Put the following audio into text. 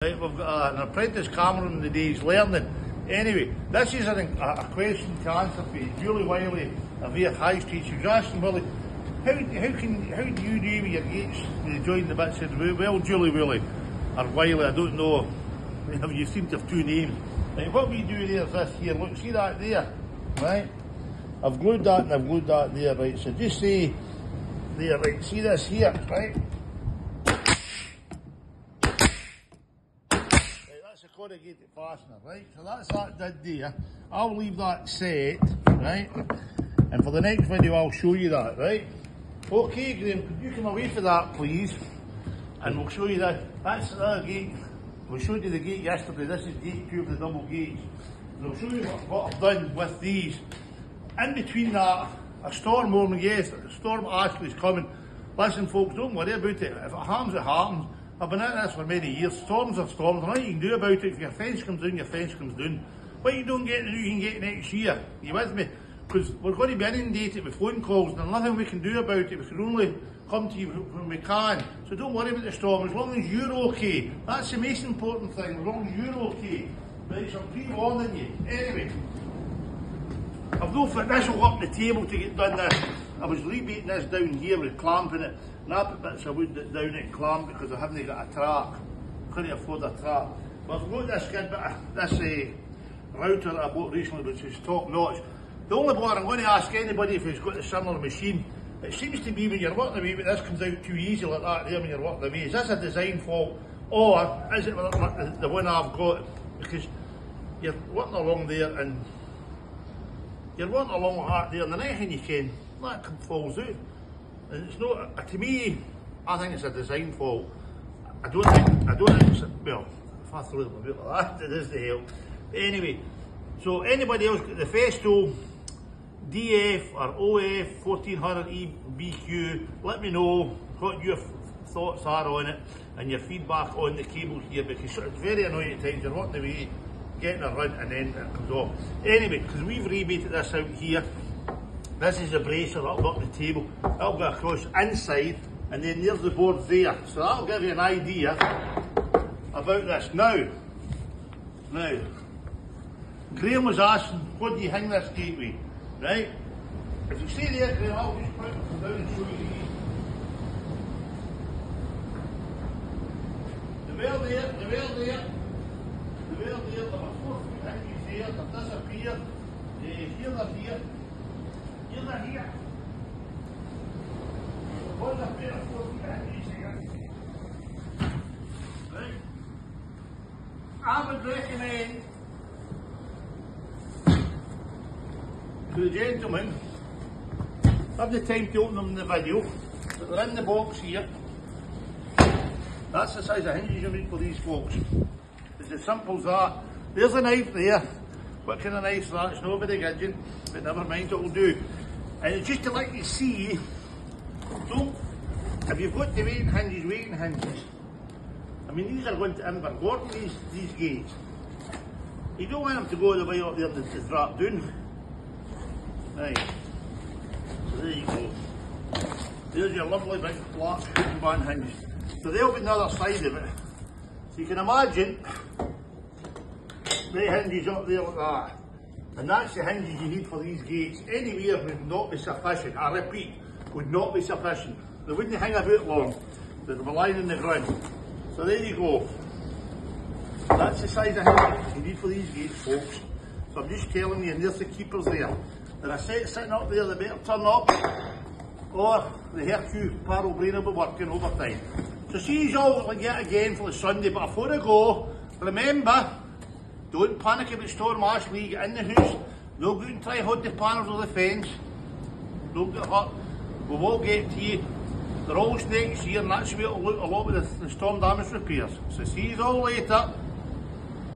Right, we've got an apprentice cameraman in the days learning. Anyway, this is a question to answer for you. Julie Wiley of here High Street. She was asking, Willie, how do you do with your gates to join the bits of the room? Well, Julie Wiley, or Wiley, I don't know. You seem to have two names. Right, what we do there is this here. Look, see that there? Right? I've glued that and I've glued that there, right? So just say there, right? See this here, right? That's a corrugated fastener, right? So that's that did there. I'll leave that set, right? And for the next video I'll show you that, right? Okay, Graham, could you come away for that, please? And we'll show you that. That's the gate. We showed you the gate yesterday. This is gate 2 of the double gates. And I'll show you what I've done with these. In between that, a storm warning, yes, a storm actually is coming. Listen folks, don't worry about it. If it happens, it happens. I've been at this for many years. Storms are storms. Nothing you can do about it. If your fence comes down, your fence comes down. What you don't get to do, you can get next year. Are you with me? Because we're going to be inundated with phone calls and there's nothing we can do about it. We can only come to you when we can. So don't worry about the storm. As long as you're okay. That's the most important thing. As long as you're okay. Right, so I'm pre-warning you. Anyway, I've no initial up the table to get done this. I was rebating this down here with clamping it. And I put bits of wood down it and clamp because I haven't got a track. Couldn't afford a track. But I've got this good bit of this router that I bought recently, which is top notch. The only one I'm going to ask anybody if he's got a similar machine, it seems to be when you're working away, but this comes out too easy like that there when you're working away. Is this a design fault or is it the one I've got? Because you're working along there and you're working along like that there and the next thing you can, that falls out. And it's not, to me, I think it's a design fault. I don't think it's, well, if I throw them a bit like that, it is the help. But anyway, so anybody else got the Festool DF or OF 1400 EBQ, let me know what your thoughts are on it and your feedback on the cables here, because it's very annoying at times. You're working away, getting a run and then it comes off. Anyway, because we've rebated this out here, this is a bracer that'll go up the table, that'll go across inside, and then there's the board there. So that'll give you an idea about this. Now, Graham was asking, what do you hang this gateway? Right? If you see there, Graham, I'll just put it down and show you these. The well there, there are 4 foot hinges there, they've disappeared. Here they're here. Here they're here. What's a pair of 4 foot hinges here? Right? I would recommend to the gentlemen, have the time to open them in the video, but they're in the box here. That's the size of hinges you need for these folks. It's as simple as that. There's a knife there. What kind of knife is that? It's not very good, but never mind, it will do. And it's just to let you see, if you've got the waiting hinges, I mean these are going to Invergordon, these gates. You don't want them to go the way up there to drop down. Right, so there you go. There's your lovely big flat man hinges. So they'll be on the other side of it. So you can imagine the hinges up there like that. And that's the hinges you need for these gates. Anywhere would not be sufficient. I repeat, would not be sufficient. They wouldn't hang about long. They'd be lying in the ground. So there you go. That's the size of hinges you need for these gates, folks. So I'm just telling you, and there's the keepers there. There are sets sitting up there, they better turn up, or the Hercule Parrel brain will be working overtime. So see you all yet again for the Sunday, but before I go, remember, don't panic about storm Ashley, get in the house, don't go and try hold the panels of the fence, don't get hurt, we will get to you. They're always next year and that's the way it'll look a lot with the storm damage repairs. So see you all later.